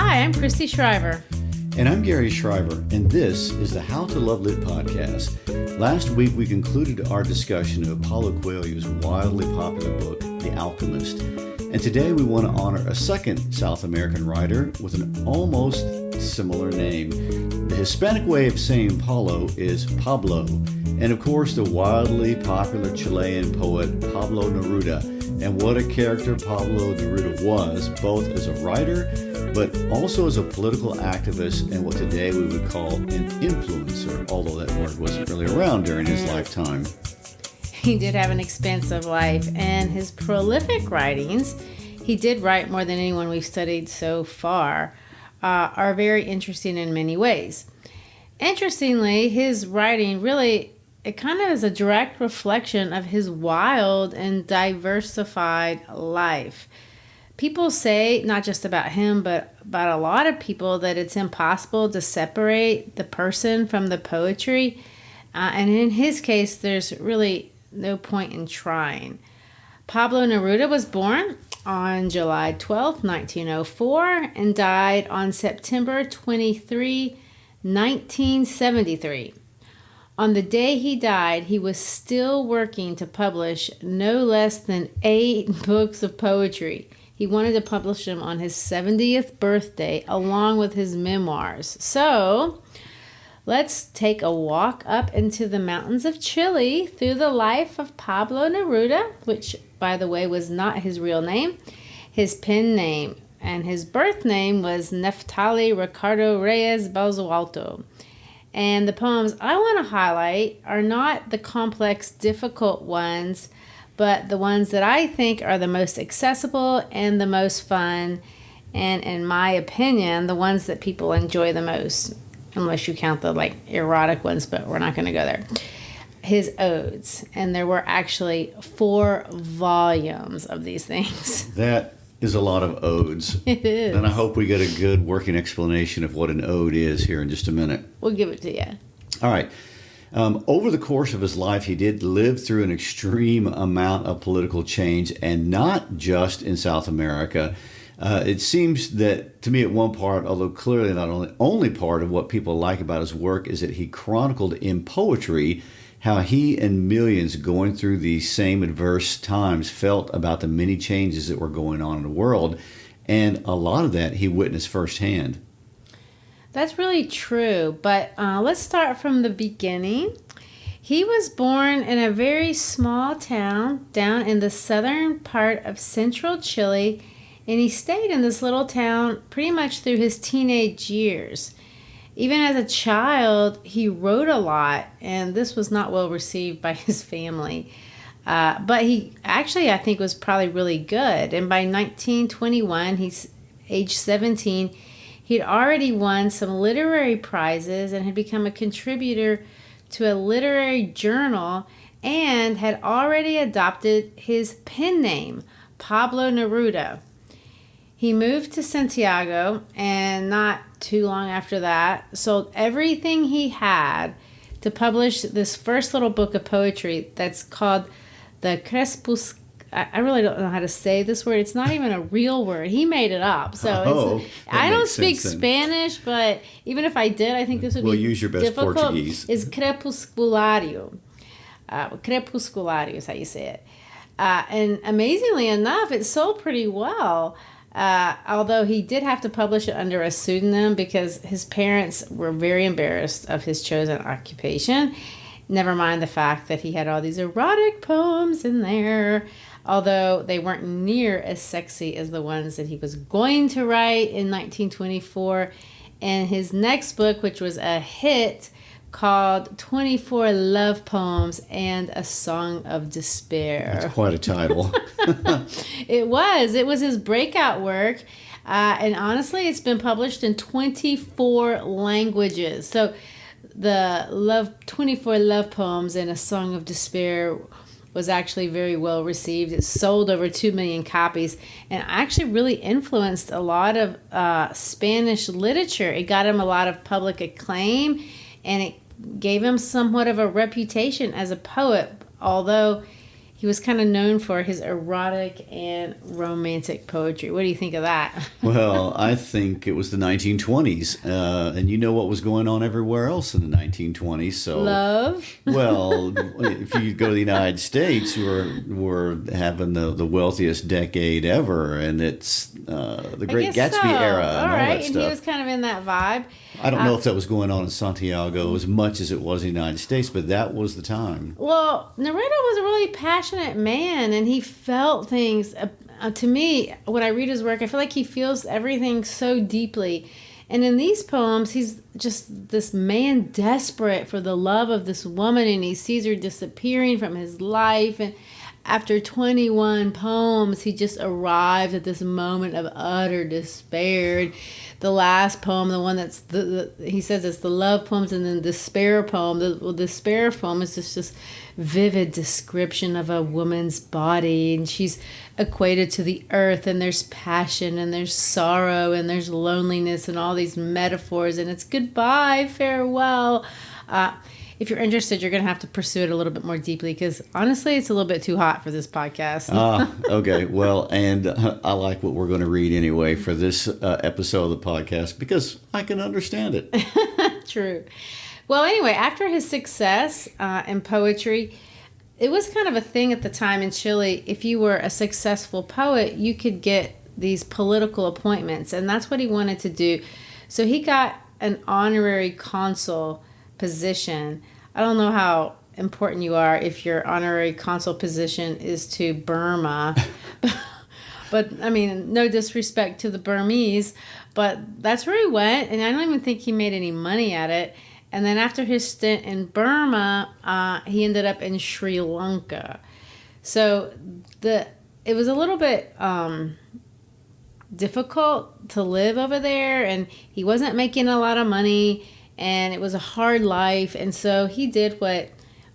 Hi, I'm Christy Shriver. And I'm Gary Shriver, and this is the How to Love Lit podcast. Last week we concluded our discussion of Paulo Coelho's wildly popular book, The Alchemist. And today we want to honor a second South American writer with an almost similar name. The Hispanic way of saying Paulo is Pablo, and of course the wildly popular Chilean poet Pablo Neruda. And what a character Pablo Neruda was, both as a writer, but also as a political activist and what today we would call an influencer, although that word wasn't really around during his lifetime. He did have an expansive life, and his prolific writings, he did write more than anyone we've studied so far, are very interesting in many ways. Interestingly, his writing really, it kind of is a direct reflection of his wild and diversified life. People say, not just about him, but about a lot of people, that it's impossible to separate the person from the poetry. And in his case, there's really no point in trying. Pablo Neruda was born on July 12, 1904, and died on September 23, 1973. On the day he died, he was still working to publish no less than 8 books of poetry. He wanted to publish them on his 70th birthday, along with his memoirs. So, let's take a walk up into the mountains of Chile through the life of Pablo Neruda, which, by the way, was not his real name, his pen name, and his birth name was Neftali Ricardo Reyes Basualto. And the poems I want to highlight are not the complex, difficult ones, but the ones that I think are the most accessible and the most fun, and in my opinion, the ones that people enjoy the most, unless you count the erotic ones, but we're not going to go there. His odes, and there were actually 4 volumes of these things. That is a lot of odes. It is. And I hope we get a good working explanation of what an ode is here in just a minute. We'll give it to you. All right. Over the course of his life, he did live through an extreme amount of political change, and not just in South America. It seems that, to me, at one part, although clearly not only part of what people like about his work, is that he chronicled in poetry how he and millions going through these same adverse times felt about the many changes that were going on in the world. And a lot of that he witnessed firsthand. That's really true, but let's start from the beginning. He was born in a very small town down in the southern part of central Chile, and he stayed in this little town pretty much through his teenage years. Even as a child, he wrote a lot, and this was not well received by his family. But he actually, I think, was probably really good. And by 1921, he's age 17, he'd already won some literary prizes and had become a contributor to a literary journal, and had already adopted his pen name, Pablo Neruda. He moved to Santiago, and not too long after that, sold everything he had to publish this first little book of poetry that's called the Crepúsculo. I really don't know how to say this word. It's not even a real word. He made it up. So I don't speak Spanish, but even if I did, I think this would be use your best difficult. Portuguese. It's crepusculario. Crepusculario is how you say it. And amazingly enough, it sold pretty well. Although he did have to publish it under a pseudonym because his parents were very embarrassed of his chosen occupation. Never mind the fact that he had all these erotic poems in there, although they weren't near as sexy as the ones that he was going to write in 1924. And his next book, which was a hit, called 24 Love Poems and a Song of Despair. That's quite a title. It was his breakout work. And honestly, it's been published in 24 languages. So the 24 Love Poems and a Song of Despair was actually very well received. It sold over 2 million copies and actually really influenced a lot of Spanish literature. It got him a lot of public acclaim, and it gave him somewhat of a reputation as a poet, although he he was kind of known for his erotic and romantic poetry. What do you think of that? Well, I think it was the 1920s, and you know what was going on everywhere else in the 1920s. So, love. Well, if you go to the United States, we're having the wealthiest decade ever, and it's the Great Gatsby era and all that stuff. And he was kind of in that vibe. I don't know if that was going on in Santiago as much as it was in the United States, but that was the time. Well, Neruda was a really passionate man, and he felt things. To me, when I read his work, I feel like he feels everything so deeply. And in these poems, he's just this man desperate for the love of this woman, and he sees her disappearing from his life. And after 21 poems, he just arrives at this moment of utter despair. And the last poem, the one that's he says it's the love poems and then despair poem. The despair poem is just this vivid description of a woman's body, and she's equated to the earth, and there's passion and there's sorrow and there's loneliness and all these metaphors, and it's goodbye, farewell. If you're interested, you're going to have to pursue it a little bit more deeply, because honestly, it's a little bit too hot for this podcast. Okay. Well, and I like what we're going to read anyway for this episode of the podcast, because I can understand it. True. Well, anyway, after his success in poetry, it was kind of a thing at the time in Chile. If you were a successful poet, you could get these political appointments, and that's what he wanted to do. So he got an honorary consul position. I don't know how important you are if your honorary consul position is to Burma, but I mean, no disrespect to the Burmese, but that's where he went, and I don't even think he made any money at it. And then after his stint in Burma, he ended up in Sri Lanka. So it was a little bit difficult to live over there, and he wasn't making a lot of money, and it was a hard life. And so he did what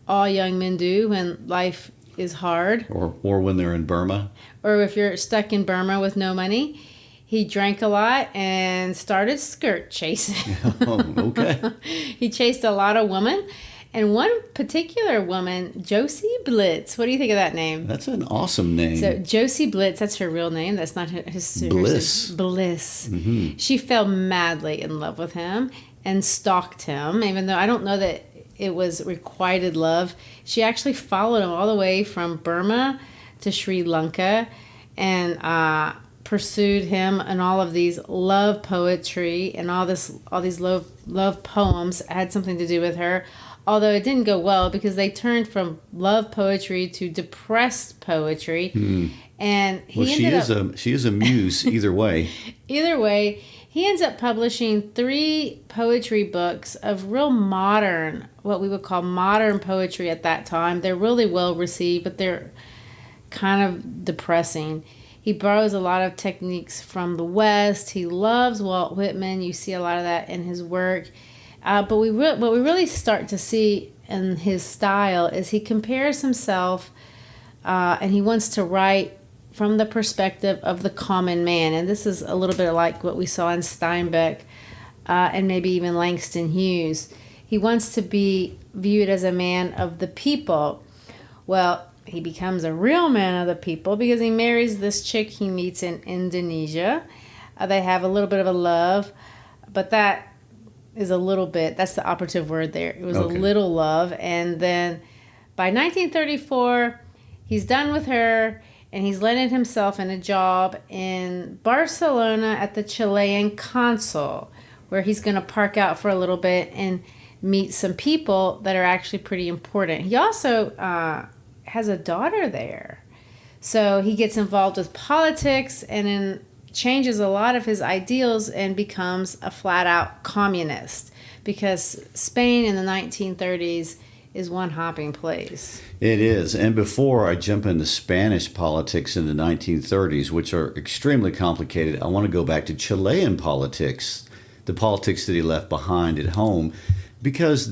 all young men do when life is hard. Or when they're in Burma. Or if you're stuck in Burma with no money. He drank a lot and started skirt chasing. Oh, okay. He chased a lot of women. And one particular woman, Josie Blitz. What do you think of that name? That's an awesome name. So Josie Blitz, that's her real name. That's not his Bliss. Bliss. Mm-hmm. She fell madly in love with him and stalked him, even though I don't know that it was requited love. She actually followed him all the way from Burma to Sri Lanka and pursued him and all of these love poetry and all these love poems had something to do with her. Although it didn't go well, because they turned from love poetry to depressed poetry. And she is a muse either way. Either way, he ends up publishing 3 poetry books of real modern, what we would call modern poetry at that time. They're really well received, but they're kind of depressing. He borrows a lot of techniques from the West. He loves Walt Whitman. You see a lot of that in his work. But what we really start to see in his style is he compares himself and he wants to write from the perspective of the common man. And this is a little bit like what we saw in Steinbeck and maybe even Langston Hughes. He wants to be viewed as a man of the people. Well, he becomes a real man of the people because he marries this chick he meets in Indonesia. They have a little bit of a love, but that is a little bit, that's the operative word there. It was okay. A little love. And then by 1934, he's done with her, and he's landed himself in a job in Barcelona at the Chilean consul, where he's going to park out for a little bit and meet some people that are actually pretty important. He also has a daughter there. So he gets involved with politics and then changes a lot of his ideals and becomes a flat-out communist, because Spain in the 1930s is one hopping place. It is. And before I jump into Spanish politics in the 1930s, which are extremely complicated, I want to go back to Chilean politics, the politics that he left behind at home, because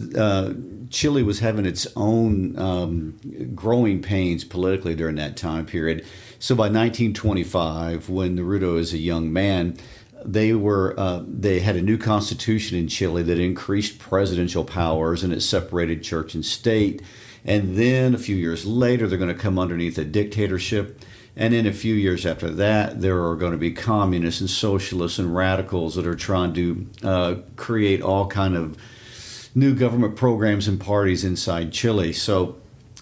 Chile was having its own growing pains politically during that time period. So by 1925, when Neruda was a young man, they had a new constitution in Chile that increased presidential powers, and it separated church and state. And then a few years later, they're going to come underneath a dictatorship. And then a few years after that, there are going to be communists and socialists and radicals that are trying to create all kind of new government programs and parties inside Chile. So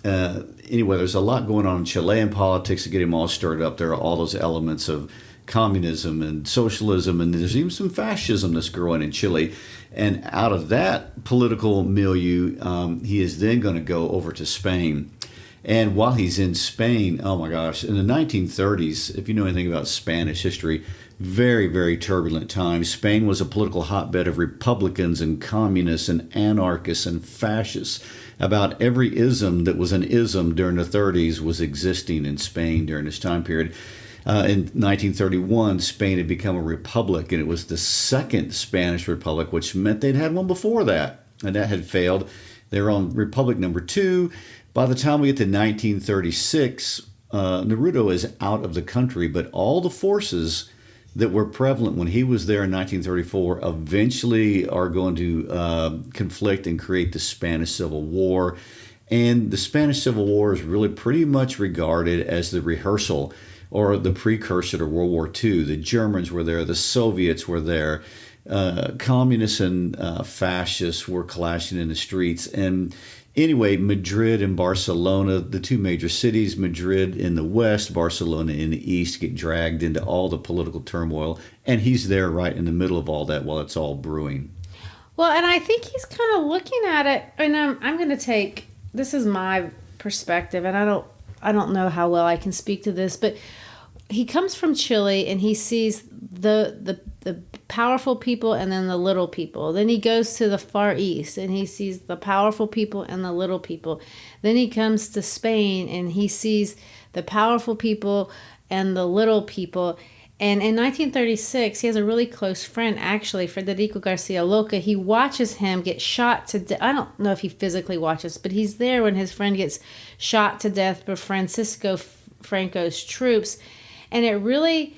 anyway, there's a lot going on in Chilean politics to get him all stirred up. There are all those elements of communism and socialism, and there's even some fascism that's growing in Chile. And out of that political milieu, he is then going to go over to Spain. And while he's in Spain, oh my gosh, in the 1930s, if you know anything about Spanish history, very, very turbulent times. Spain was a political hotbed of Republicans and communists and anarchists and fascists. About every ism that was an ism during the 30s was existing in Spain during this time period. In 1931, Spain had become a republic, and it was the second Spanish republic, which meant they'd had one before that, and that had failed. They were on republic number 2. By the time we get to 1936, Neruda is out of the country, but all the forces that were prevalent when he was there in 1934 eventually are going to conflict and create the Spanish Civil War. And the Spanish Civil War is really pretty much regarded as the rehearsal or the precursor to World War II. The Germans were there, the Soviets were there, communists and fascists were clashing in the streets. And anyway, Madrid and Barcelona, the two major cities, Madrid in the west, Barcelona in the east, get dragged into all the political turmoil. And he's there right in the middle of all that while it's all brewing. Well, and I think he's kind of looking at it, and I'm going to take, this is my perspective, and I don't know how well I can speak to this, but he comes from Chile and he sees the powerful people and then the little people. Then he goes to the Far East and he sees the powerful people and the little people. Then he comes to Spain and he sees the powerful people and the little people. And in 1936, he has a really close friend, actually, Federico Garcia Lorca. He watches him get shot to death. I don't know if he physically watches, but he's there when his friend gets shot to death by Francisco Franco's troops. And it really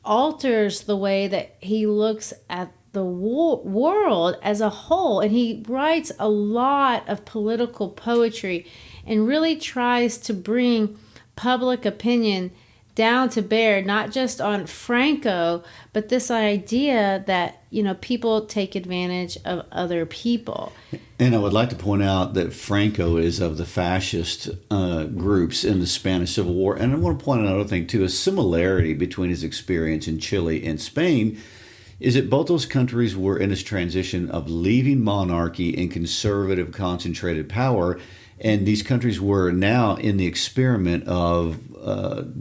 alters the way that he looks at the world as a whole. And he writes a lot of political poetry and really tries to bring public opinion down to bear, not just on Franco, but this idea that, people take advantage of other people. And I would like to point out that Franco is of the fascist groups in the Spanish Civil War. And I want to point out another thing, too, a similarity between his experience in Chile and Spain is that both those countries were in this transition of leaving monarchy and conservative concentrated power. And these countries were now in the experiment of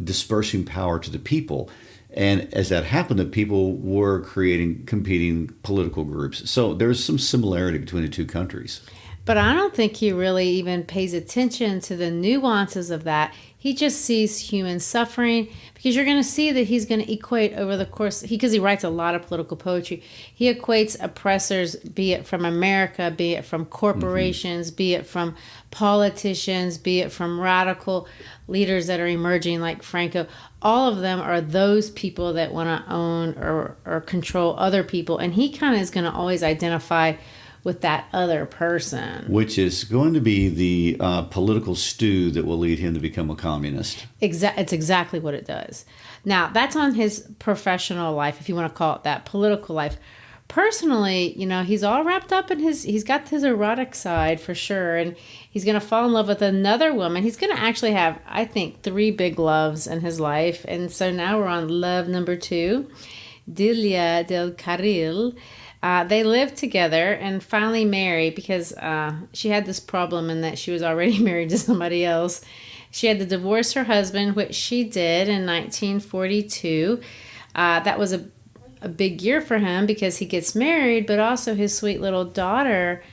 dispersing power to the people. And as that happened, the people were creating competing political groups. So there's some similarity between the two countries. But I don't think he really even pays attention to the nuances of that. He just sees human suffering, because you're going to see that he's going to equate over the course, because he writes a lot of political poetry. He equates oppressors, be it from America, be it from corporations, be it from politicians, be it from radical leaders that are emerging like Franco. All of them are those people that want to own or control other people. And he kind of is going to always identify with that other person. Which is going to be the political stew that will lead him to become a communist. It's exactly what it does. Now, that's on his professional life, if you want to call it that, political life. Personally, he's all wrapped up in he's got his erotic side for sure, and he's going to fall in love with another woman. He's going to actually have, I think, 3 big loves in his life. And so now we're on love number 2, Delia del Carril. They lived together and finally married because she had this problem in that she was already married to somebody else. She had to divorce her husband, which she did in 1942. That was a big year for him because he gets married, but also his sweet little daughter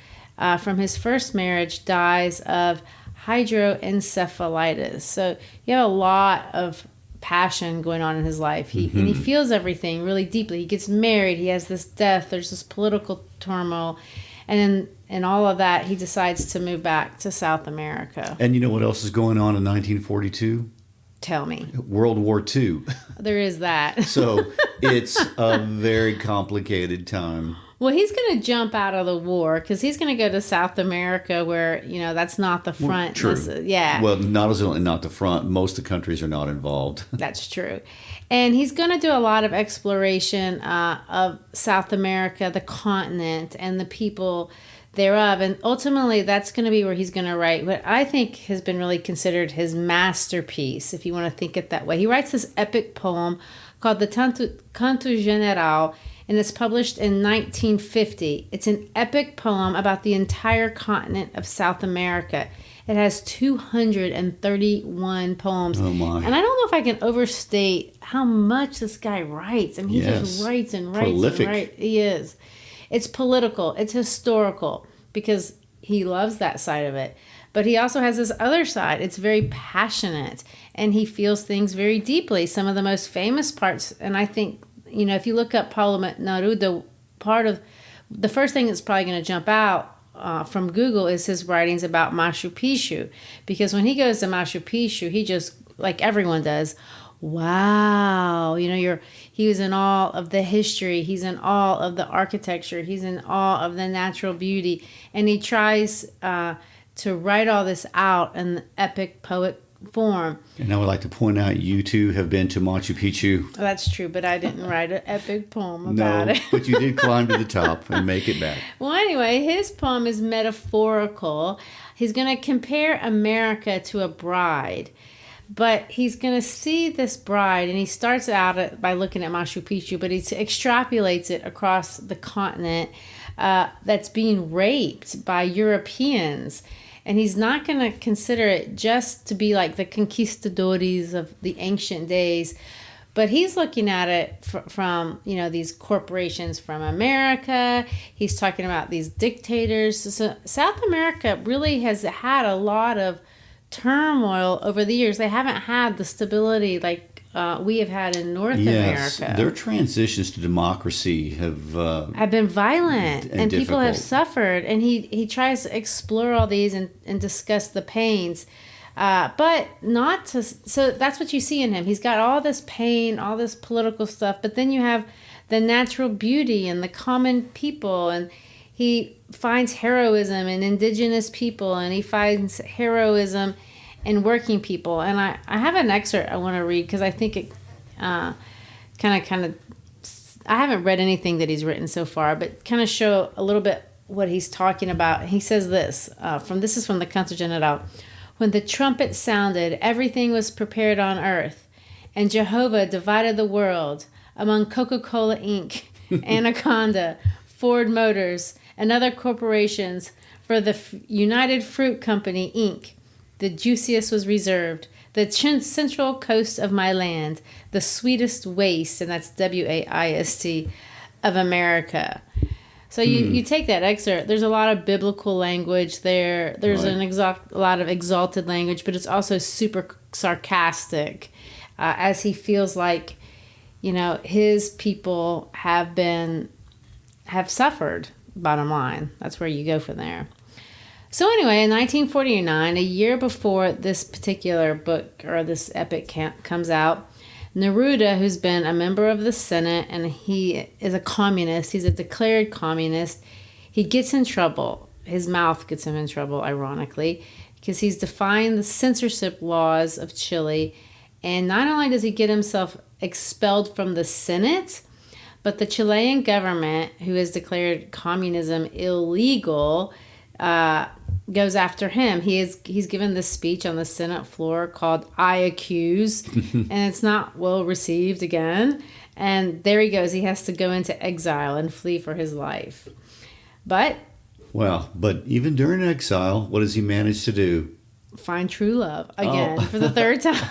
from his first marriage dies of hydroencephalitis. So you have a lot of passion going on in his life. And he feels everything really deeply. He gets married. He has this death. There's this political turmoil. And in all of that, he decides to move back to South America. And you know what else is going on in 1942? Tell me. World War II. There is that. So it's a very complicated time. Well, he's going to jump out of the war because he's going to go to South America where, that's not the front. True. Yeah. Well, not the front. Most of the countries are not involved. That's true. And he's going to do a lot of exploration of South America, the continent, and the people thereof. And ultimately, that's going to be where he's going to write what I think has been really considered his masterpiece, if you want to think it that way. He writes this epic poem called the Canto General, and it's published in 1950. It's an epic poem about the entire continent of South America. It has 231 poems. Oh my. And I don't know if I can overstate how much this guy writes. I mean, he just writes and writes Prolific. and writes. He is. It's political. It's historical because he loves that side of it. But he also has this other side. It's very passionate, and he feels things very deeply. Some of the most famous parts, and I think, if you look up Pablo Neruda, part of the first thing that's probably going to jump out from Google is his writings about Machu Picchu. Because when he goes to Machu Picchu, he just, like everyone does, wow, he was in awe of the history. He's in awe of the architecture. He's in awe of the natural beauty. And he tries to write all this out in the epic poet form. And I would like to point out you two have been to Machu Picchu. Well, that's true, but I didn't write an epic poem about it. But you did climb to the top and make it back. Well, anyway, his poem is metaphorical. He's going to compare America to a bride. But he's going to see this bride, and he starts out by looking at Machu Picchu, but he extrapolates it across the continent that's being raped by Europeans. And he's not going to consider it just to be like the conquistadores of the ancient days, but he's looking at it from, these corporations from America. He's talking about these dictators. So South America really has had a lot of turmoil over the years. They haven't had the stability like we have had in North America. Their transitions to democracy have been violent and people have difficult. suffered. And he tries to explore all these and discuss the pains, but not to. So that's what you see in him. He's got all this pain, all this political stuff, but then you have the natural beauty and the common people, and he finds heroism in indigenous people, and he finds heroism in working people. And I have an excerpt I want to read because I think it kind of I haven't read anything that he's written so far, but kind of show a little bit what he's talking about. He says this this is from the Canto General. When the trumpet sounded, everything was prepared on earth, and Jehovah divided the world among Coca-Cola Inc., Anaconda, Ford Motors, and other corporations. For the United Fruit Company Inc., the juiciest was reserved, the central coast of my land, the sweetest waste, and that's WAIST, of America. So you take that excerpt. There's a lot of biblical language there. There's a lot of exalted language, but it's also super sarcastic, as he feels like, his people have suffered. Bottom line, that's where you go from there. So anyway, in 1949, a year before this particular book or this epic comes out, Neruda, who's been a member of the Senate and he is a communist, he's a declared communist, he gets in trouble. His mouth gets him in trouble, ironically, because he's defying the censorship laws of Chile. And not only does he get himself expelled from the Senate, but the Chilean government, who has declared communism illegal, goes after him. He's given this speech on the Senate floor called "I Accuse," and it's not well received again. And there he goes. He has to go into exile and flee for his life. But even during exile, what does he manage to do? Find true love again for the third time.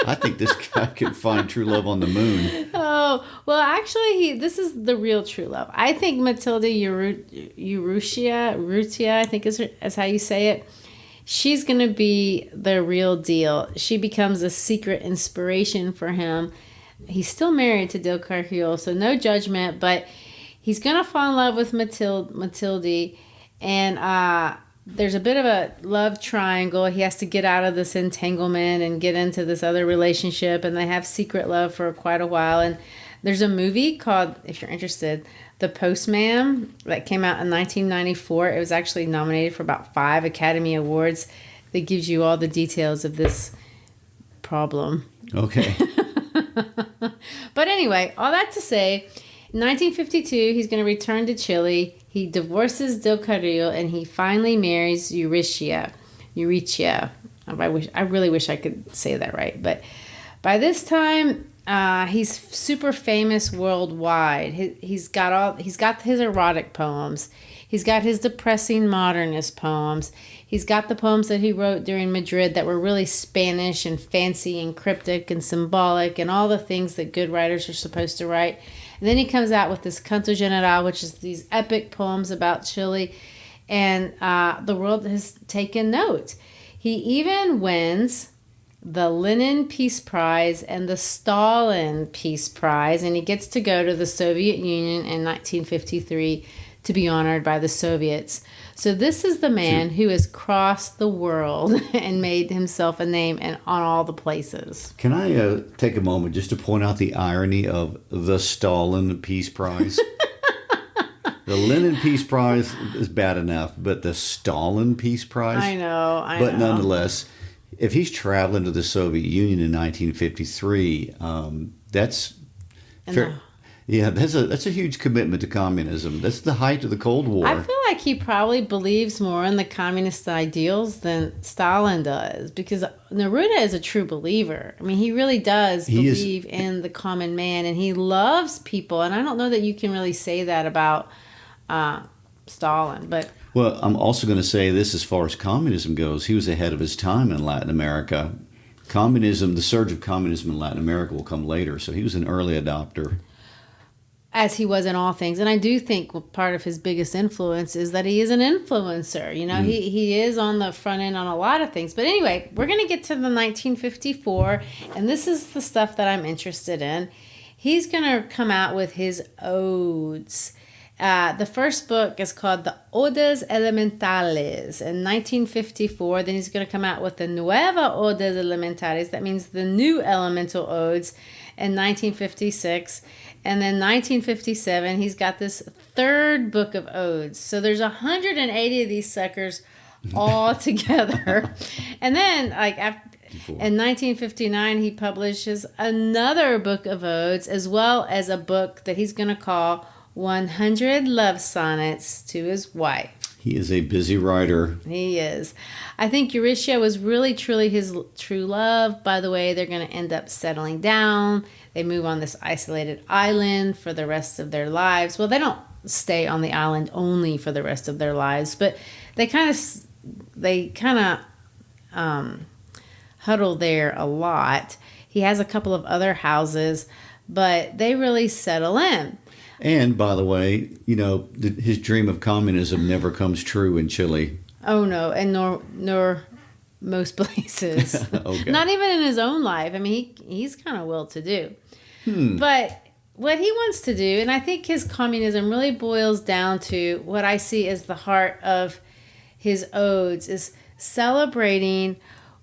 I think this guy could find true love on the moon. Oh, well, actually, this is the real true love. I think Matilda Urrutia, I think is how you say it. She's going to be the real deal. She becomes a secret inspiration for him. He's still married to Del Cargil, so no judgment, but he's going to fall in love with Matilde, and there's a bit of a love triangle. He has to get out of this entanglement and get into this other relationship, and they have secret love for quite a while. And there's a movie called, if you're interested, The Postman that came out in 1994. It was actually nominated for about 5 Academy Awards. That gives you all the details of this problem. Okay. But anyway, all that to say, in 1952, he's going to return to Chile. He divorces Del Carril, and he finally marries Eurytia. I really wish I could say that right. But by this time, he's super famous worldwide. He's got his erotic poems. He's got his depressing modernist poems. He's got the poems that he wrote during Madrid that were really Spanish and fancy and cryptic and symbolic and all the things that good writers are supposed to write. And then he comes out with this Canto General, which is these epic poems about Chile. And the world has taken note. He even wins the Lenin Peace Prize and the Stalin Peace Prize. And he gets to go to the Soviet Union in 1953 to be honored by the Soviets. So this is the man who has crossed the world and made himself a name on all the places. Can I take a moment just to point out the irony of the Stalin Peace Prize? The Lenin Peace Prize is bad enough, but the Stalin Peace Prize? I know. But nonetheless, if he's traveling to the Soviet Union in 1953, that's fair. Yeah, that's a huge commitment to communism. That's the height of the Cold War. I feel like he probably believes more in the communist ideals than Stalin does, because Neruda is a true believer. I mean, he really does believe in the common man, and he loves people. And I don't know that you can really say that about Stalin, but... Well, I'm also going to say this as far as communism goes. He was ahead of his time in Latin America. The surge of communism in Latin America will come later, so he was an early adopter. As he was in all things. And I do think part of his biggest influence is that he is an influencer. You know, he is on the front end on a lot of things. But anyway, we're going to get to the 1954, and this is the stuff that I'm interested in. He's going to come out with his odes. The first book is called the Odes Elementales in 1954. Then he's going to come out with the Nueva Odes Elementales. That means the new elemental odes in 1956. And then 1957, he's got this third book of odes. So there's 180 of these suckers all together. And then, in 1959, he publishes another book of odes, as well as a book that he's going to call 100 Love Sonnets to his wife. He is a busy writer. He is. I think Eurytia was really, truly his true love. By the way, they're going to end up settling down. They move on this isolated island for the rest of their lives. Well, they don't stay on the island only for the rest of their lives, but they kind of huddle there a lot. He has a couple of other houses, but they really settle in. And, by the way, you know, his dream of communism never comes true in Chile. Oh, no, and nor most places. Okay. Not even in his own life. I mean, he's kind of well-to-do. But what he wants to do, and I think his communism really boils down to what I see as the heart of his odes, is celebrating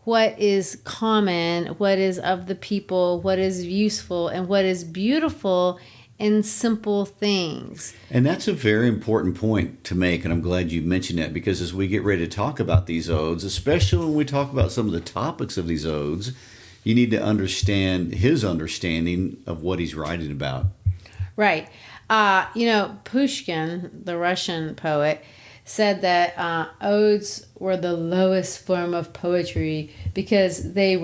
what is common, what is of the people, what is useful, and what is beautiful in simple things. And that's a very important point to make, and I'm glad you mentioned that, because as we get ready to talk about these odes, especially when we talk about some of the topics of these odes, you need to understand his understanding of what he's writing about. Right. Pushkin, the Russian poet, said that odes were the lowest form of poetry because they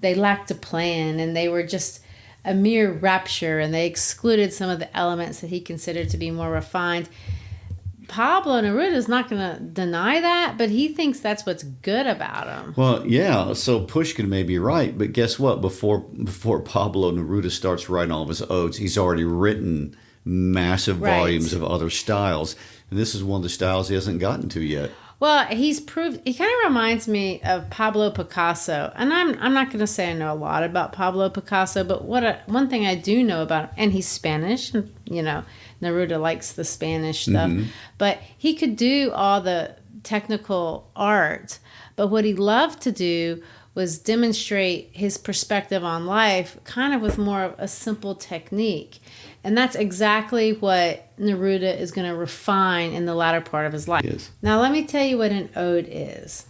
lacked a plan, and they were just a mere rapture, and they excluded some of the elements that he considered to be more refined. Pablo Neruda is not going to deny that, but he thinks that's what's good about him. Well, yeah, so Pushkin may be right, but guess what? Before Pablo Neruda starts writing all of his odes, he's already written massive volumes of other styles, and this is one of the styles he hasn't gotten to yet. Well, he kind of reminds me of Pablo Picasso. And I'm not going to say I know a lot about Pablo Picasso, but one thing I do know about him, and he's Spanish, and, Neruda likes the Spanish stuff, but he could do all the technical art. But what he loved to do was demonstrate his perspective on life kind of with more of a simple technique. And that's exactly what Neruda is going to refine in the latter part of his life. Yes. Now, let me tell you what an ode is.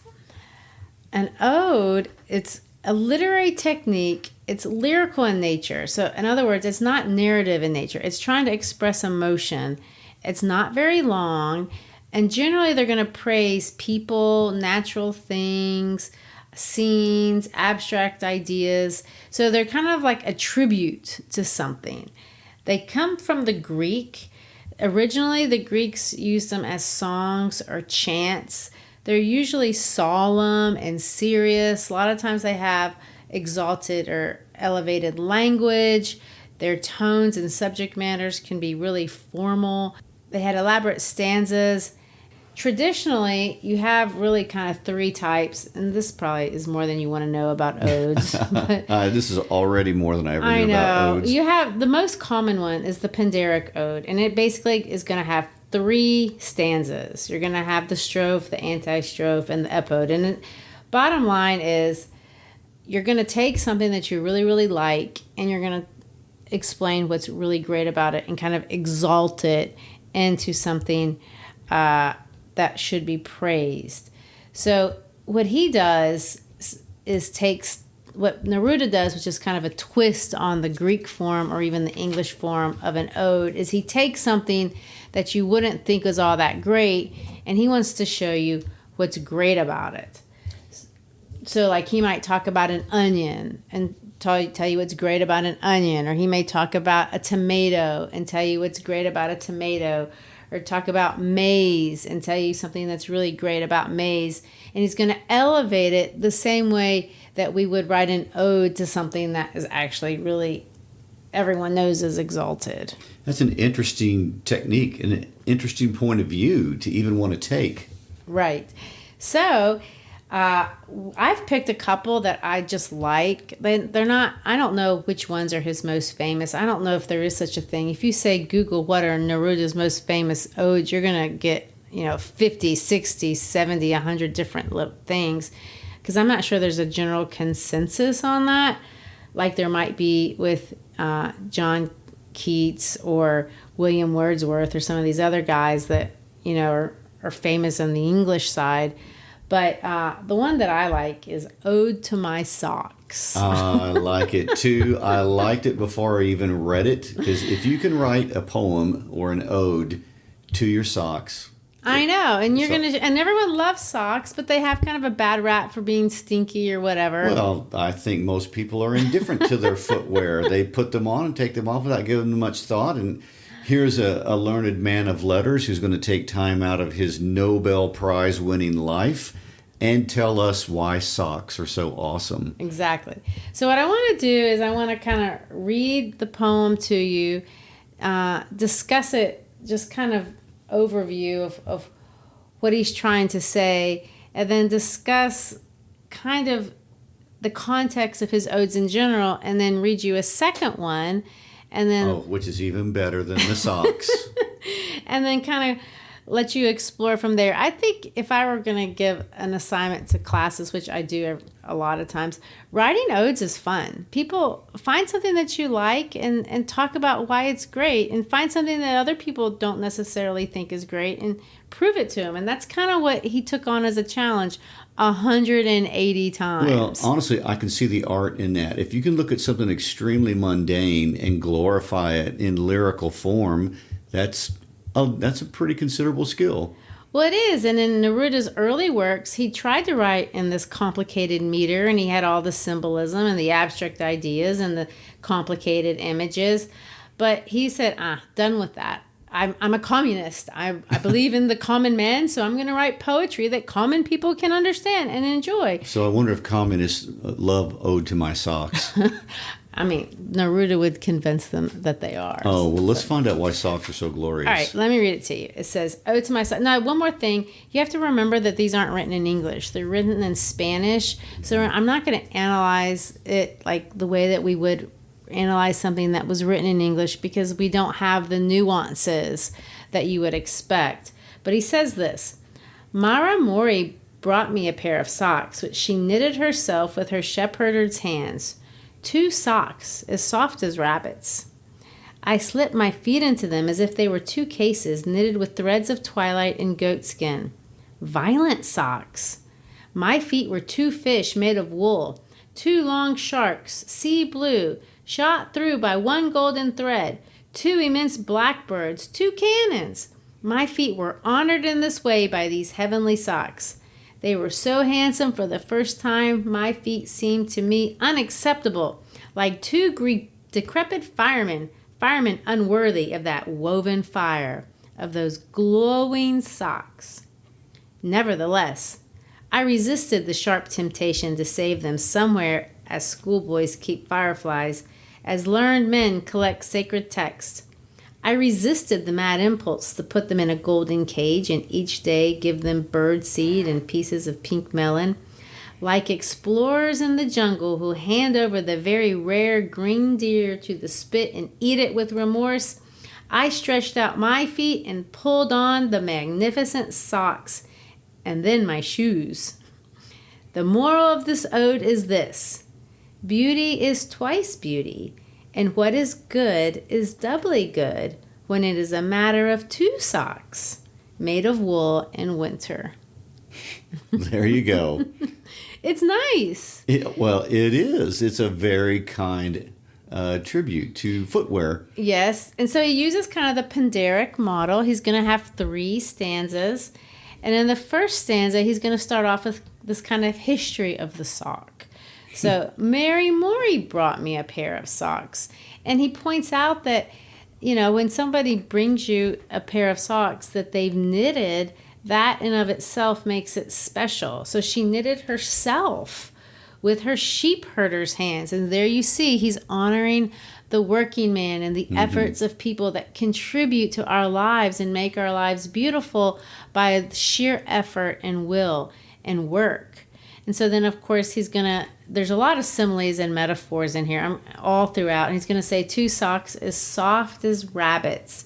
An ode, it's a literary technique. It's lyrical in nature. So, in other words, it's not narrative in nature. It's trying to express emotion. It's not very long. And generally, they're going to praise people, natural things, scenes, abstract ideas. So they're kind of like a tribute to something. They come from the Greek. Originally, the Greeks used them as songs or chants. They're usually solemn and serious. A lot of times they have exalted or elevated language. Their tones and subject matters can be really formal. They had elaborate stanzas. Traditionally, you have really kind of three types, and this probably is more than you want to know about odes. But This is already more than I ever knew about odes. You have the most common one is the Panderic Ode, and it basically is going to have three stanzas. You're going to have the strophe, the antistrophe, and the epode. And bottom line is you're going to take something that you really, really like, and you're going to explain what's really great about it and kind of exalt it into something that should be praised. So what he does is takes what Neruda does, which is kind of a twist on the Greek form or even the English form of an ode, is he takes something that you wouldn't think was all that great, and he wants to show you what's great about it. So like he might talk about an onion and tell you what's great about an onion, or he may talk about a tomato and tell you what's great about a tomato, or talk about maize and tell you something that's really great about maize. And he's going to elevate it the same way that we would write an ode to something that is actually really everyone knows is exalted. That's an interesting technique and an interesting point of view to even want to take. Right. So I've picked a couple that I just like. They're not, I don't know which ones are his most famous. I don't know if there is such a thing. If you say Google what are Neruda's most famous odes, you're going to get, 50, 60, 70, 100 different things. Because I'm not sure there's a general consensus on that, like there might be with John Keats or William Wordsworth or some of these other guys that, are famous on the English side. But the one that I like is Ode to My Socks. I like it too. I liked it before I even read it, because if you can write a poem or an ode to your socks. I know, and and everyone loves socks, but they have kind of a bad rap for being stinky or whatever. Well, I think most people are indifferent to their footwear. They put them on and take them off without giving them much thought. And here's a learned man of letters who's going to take time out of his Nobel Prize winning life and tell us why socks are so awesome. Exactly. So what I want to do is I want to kind of read the poem to you, discuss it, just kind of overview of what he's trying to say, and then discuss kind of the context of his odes in general, and then read you a second one, and then which is even better than the socks. And then kind of let you explore from there. I think if I were going to give an assignment to classes, which I do a lot of times, writing odes is fun. People find something that you like and talk about why it's great, and find something that other people don't necessarily think is great and prove it to them. And that's kind of what he took on as a challenge 180 times. Well, honestly, I can see the art in that. If you can look at something extremely mundane and glorify it in lyrical form, that's a pretty considerable skill. Well, it is. And in Neruda's early works, he tried to write in this complicated meter, and he had all the symbolism and the abstract ideas and the complicated images. But he said, done with that. I'm a communist. I believe in the common man, so I'm going to write poetry that common people can understand and enjoy. So I wonder if communists love Ode to My Socks. I mean, Neruda would convince them that they are. Oh, well, let's find out why socks are so glorious. All right, let me read it to you. It says, Ode to My Socks. Now, one more thing. You have to remember that these aren't written in English. They're written in Spanish. So I'm not going to analyze it like the way that we would analyze something that was written in English, because we don't have the nuances that you would expect. But he says this: Mara Mori brought me a pair of socks, which she knitted herself with her shepherd's hands. 2 socks, as soft as rabbits. I slipped my feet into them as if they were 2 cases knitted with threads of twilight and goatskin. Violent socks. My feet were 2 fish made of wool, 2 long sharks, sea blue, shot through by 1 golden thread, 2 immense blackbirds, 2 cannons. My feet were honored in this way by these heavenly socks. They were so handsome for the first time, my feet seemed to me unacceptable, like 2 decrepit firemen unworthy of that woven fire, of those glowing socks. Nevertheless, I resisted the sharp temptation to save them somewhere, as schoolboys keep fireflies, as learned men collect sacred texts. I resisted the mad impulse to put them in a golden cage and each day give them bird seed and pieces of pink melon. Like explorers in the jungle who hand over the very rare green deer to the spit and eat it with remorse, I stretched out my feet and pulled on the magnificent socks and then my shoes. The moral of this ode is this: beauty is twice beauty, and what is good is doubly good when it is a matter of 2 socks made of wool in winter. There you go. It's nice. Well, it is. It's a very kind tribute to footwear. Yes. And so he uses kind of the Panderic model. He's going to have 3 stanzas. And in the first stanza, he's going to start off with this kind of history of the sock. So Mary Morey brought me a pair of socks. And he points out that, when somebody brings you a pair of socks that they've knitted, that in of itself makes it special. So she knitted herself with her sheep herder's hands. And there you see, he's honoring the working man and the efforts of people that contribute to our lives and make our lives beautiful by sheer effort and will and work. And so then, of course, there's a lot of similes and metaphors in here all throughout. And he's going to say 2 socks as soft as rabbits.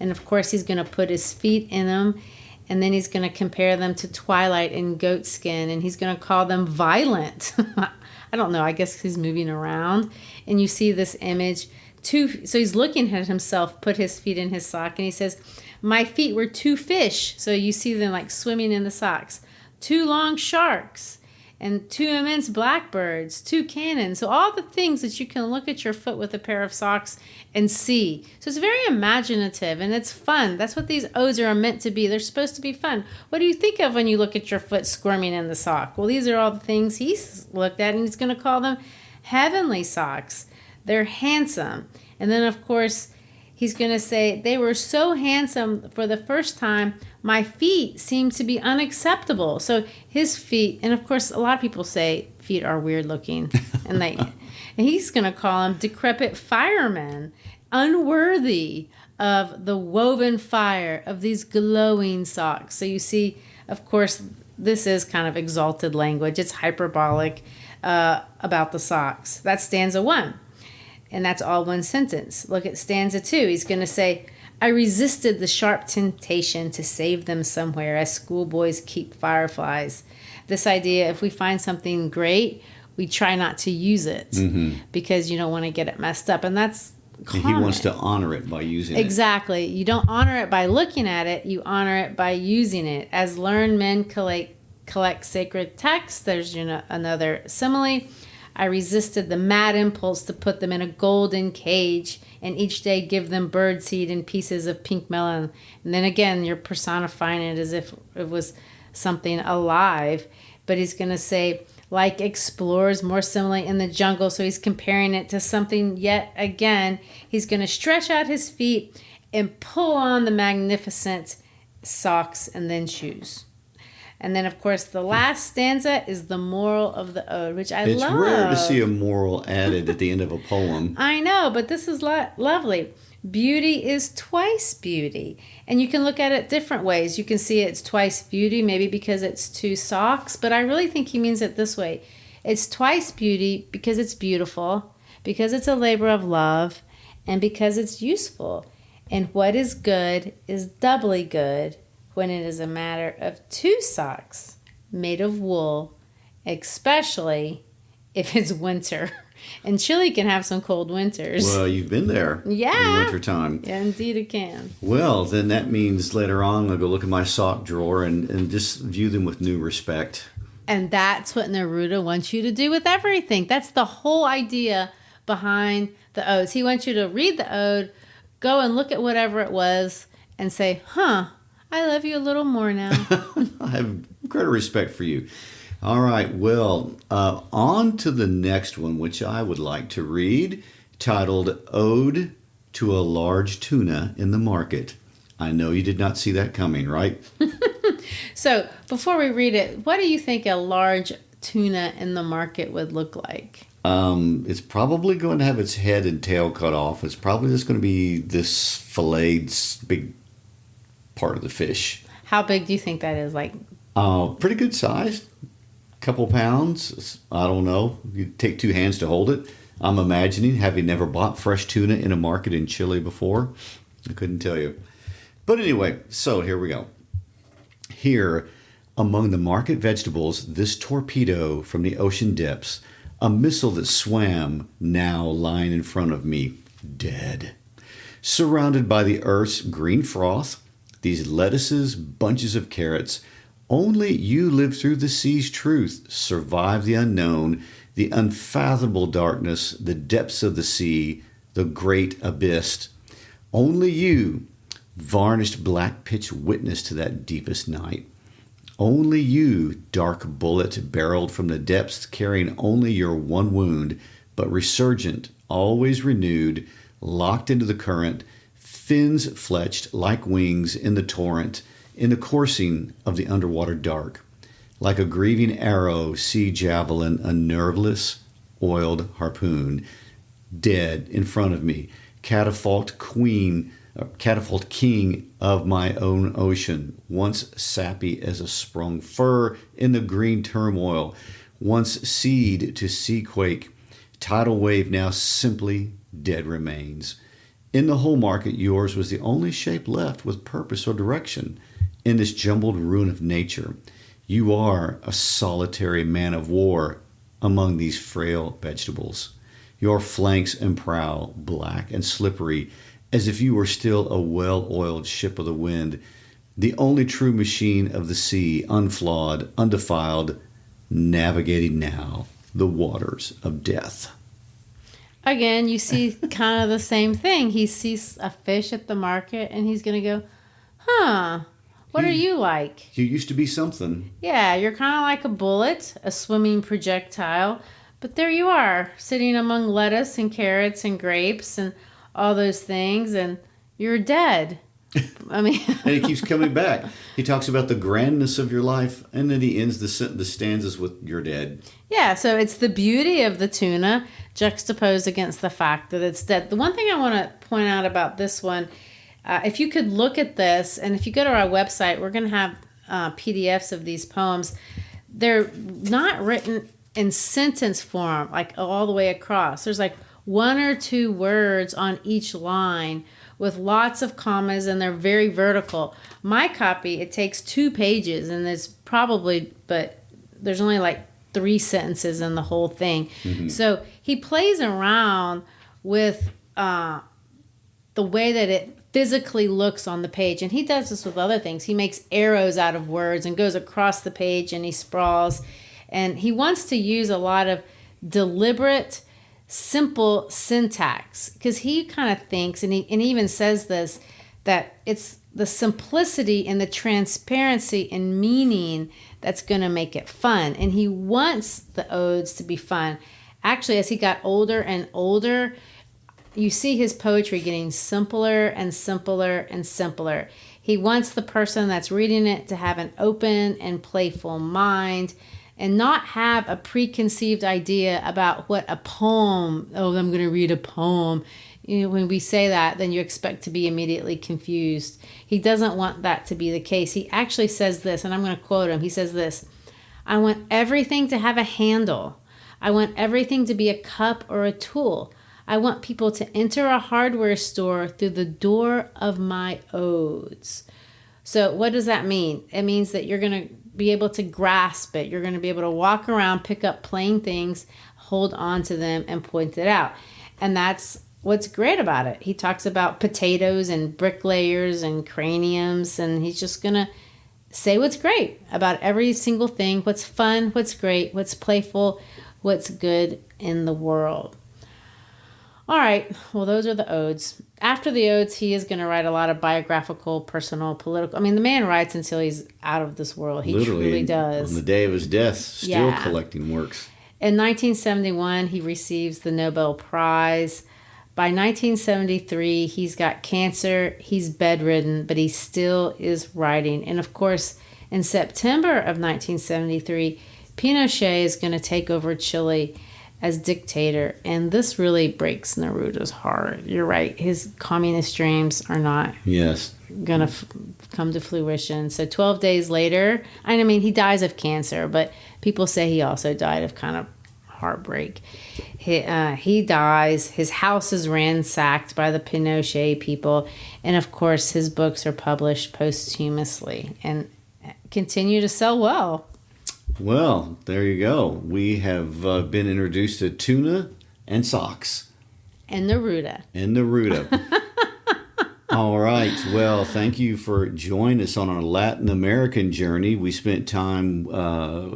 And, of course, he's going to put his feet in them. And then he's going to compare them to twilight and goatskin. And he's going to call them violent. I don't know. I guess he's moving around. And you see this image. So he's looking at himself, put his feet in his sock. And he says, my feet were 2 fish. So you see them like swimming in the socks. 2 long sharks. And 2 immense blackbirds, 2 cannons. So all the things that you can look at your foot with a pair of socks and see. So it's very imaginative and it's fun. That's what these odes are meant to be. They're supposed to be fun. What do you think of when you look at your foot squirming in the sock? Well, these are all the things he's looked at, and he's going to call them heavenly socks. They're handsome. And then, of course, he's going to say, they were so handsome for the first time, my feet seemed to be unacceptable. So his feet, and of course, a lot of people say feet are weird looking. And he's going to call them decrepit firemen, unworthy of the woven fire of these glowing socks. So you see, of course, this is kind of exalted language. It's hyperbolic about the socks. That's stanza 1. And that's all one sentence. Look at stanza 2. He's going to say, I resisted the sharp temptation to save them somewhere, as schoolboys keep fireflies. This idea, if we find something great, we try not to use it because you don't want to get it messed up. And that's common. He wants to honor it by using it. Exactly. You don't honor it by looking at it. You honor it by using it. As learned men collect sacred texts, there's another simile. I resisted the mad impulse to put them in a golden cage and each day give them bird seed and pieces of pink melon. And then again, you're personifying it as if it was something alive. But he's going to say, like explorers more similarly in the jungle. So he's comparing it to something yet again. He's going to stretch out his feet and pull on the magnificent socks and then shoes. And then, of course, the last stanza is the moral of the ode, which I love. It's rare to see a moral added at the end of a poem. I know, but this is lovely. Beauty is twice beauty. And you can look at it different ways. You can see it's twice beauty, maybe because it's 2 socks. But I really think he means it this way. It's twice beauty because it's beautiful, because it's a labor of love, and because it's useful. And what is good is doubly good when it is a matter of 2 socks made of wool, especially if it's winter. And Chile can have some cold winters. Well, you've been there. Yeah. In wintertime. Yeah, indeed it can. Well, then that means later on I'll go look at my sock drawer and just view them with new respect. And that's what Neruda wants you to do with everything. That's the whole idea behind the odes. He wants you to read the ode, go and look at whatever it was, and say, I love you a little more now. I have greater respect for you. All right, well, on to the next one, which I would like to read, titled Ode to a Large Tuna in the Market. I know you did not see that coming, right? So, before we read it, what do you think a large tuna in the market would look like? It's probably going to have its head and tail cut off. It's probably just going to be this filleted big part of the fish. How big do you think that is? Like, pretty good size. Couple pounds. I don't know. You take two hands to hold it. I'm imagining, having never bought fresh tuna in a market in Chile before, I couldn't tell you. But anyway, so here we go. Here, among the market vegetables, this torpedo from the ocean depths, a missile that swam, now lying in front of me, dead. Surrounded by the earth's green froth, these lettuces, bunches of carrots, only you live through the sea's truth, survive the unknown, the unfathomable darkness, the depths of the sea, the great abyss. Only you, varnished black pitch witness to that deepest night. Only you, dark bullet barreled from the depths, carrying only your one wound, but resurgent, always renewed, locked into the current, fins fletched like wings in the torrent, in the coursing of the underwater dark. Like a grieving arrow, sea javelin, a nerveless, oiled harpoon, dead in front of me, catapult king of my own ocean, once sappy as a sprung fir in the green turmoil, once seed to sea quake, tidal wave now simply dead remains. In the whole market, yours was the only shape left with purpose or direction. In this jumbled ruin of nature, you are a solitary man of war among these frail vegetables. Your flanks and prow, black and slippery, as if you were still a well-oiled ship of the wind, the only true machine of the sea, unflawed, undefiled, navigating now the waters of death. Again, you see kind of the same thing. He sees a fish at the market, and he's going to go, what are you like? You used to be something. Yeah, you're kind of like a bullet, a swimming projectile, but there you are, sitting among lettuce and carrots and grapes and all those things, and you're dead. I mean, and he keeps coming back. He talks about the grandness of your life, and then he ends the stanzas with "you're dead." Yeah, so it's the beauty of the tuna juxtaposed against the fact that it's dead. The one thing I want to point out about this one, if you could look at this, and if you go to our website, we're going to have PDFs of these poems. They're not written in sentence form, like all the way across. There's like one or two words on each line with lots of commas, and they're very vertical. My copy, it takes 2 pages, and but there's only like 3 sentences in the whole thing. Mm-hmm. So he plays around with the way that it physically looks on the page, and he does this with other things. He makes arrows out of words and goes across the page, and he sprawls, and he wants to use a lot of deliberate, simple syntax, because he kind of thinks, and he even says this, that it's the simplicity and the transparency and meaning that's going to make it fun. And he wants the odes to be fun. Actually, as he got older and older, you see his poetry getting simpler and simpler and simpler. He wants the person that's reading it to have an open and playful mind, and not have a preconceived idea about what a poem, I'm going to read a poem. You know, when we say that, then you expect to be immediately confused. He doesn't want that to be the case. He actually says this, and I'm going to quote him. He says this, "I want everything to have a handle. I want everything to be a cup or a tool. I want people to enter a hardware store through the door of my odes." So what does that mean? It means that you're going to be able to grasp it. You're going to be able to walk around, pick up plain things, hold on to them, and point it out. And that's what's great about it. He talks about potatoes and bricklayers and craniums, and he's just going to say what's great about every single thing, what's fun, what's great, what's playful, what's good in the world. All right, well, those are the odes. After the odes, he is going to write a lot of biographical, personal, political. I mean, the man writes until he's out of this world. He Literally, truly does. On the day of his death, still collecting works. In 1971, he receives the Nobel Prize. By 1973, he's got cancer. He's bedridden, but he still is writing. And of course, in September of 1973, Pinochet is going to take over Chile as dictator, and this really breaks Neruda's heart. You're right. His communist dreams are not going to come to fruition. So 12 days later, I mean, he dies of cancer, but people say he also died of kind of heartbreak. He dies. His house is ransacked by the Pinochet people, and of course, his books are published posthumously and continue to sell well. Well, there you go. We have been introduced to Tuna and socks. And Neruda. All right. Well, thank you for joining us on our Latin American journey. We spent time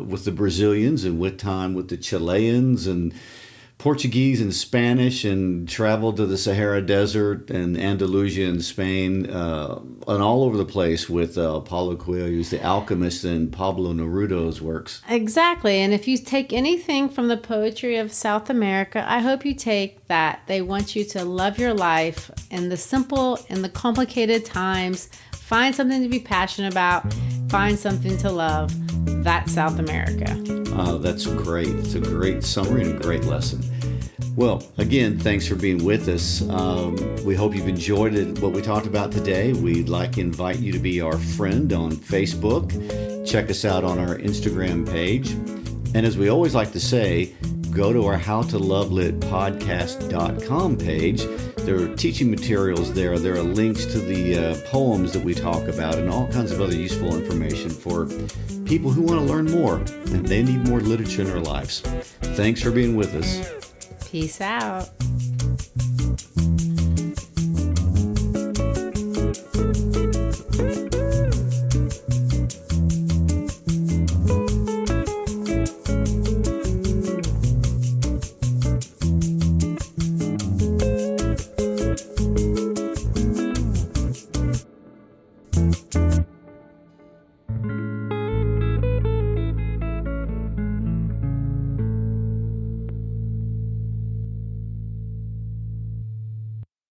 with the Brazilians and with time with the Chileans and Portuguese and Spanish, and traveled to the Sahara Desert and Andalusia in Spain, and all over the place with Paulo Coelho's The Alchemist and Pablo Neruda's works. Exactly. And if you take anything from the poetry of South America, I hope you take that. They want you to love your life in the simple and the complicated times. Find something to be passionate about. Find something to love. That's South America. That's great. It's a great summary and a great lesson. Well, again, thanks for being with us. We hope you've enjoyed it, what we talked about today. We'd like to invite you to be our friend on Facebook. Check us out on our Instagram page. And as we always like to say, go to our howtolovelitpodcast.com page. There are teaching materials there. There are links to the poems that we talk about and all kinds of other useful information for people who want to learn more and they need more literature in their lives. Thanks for being with us. Peace out.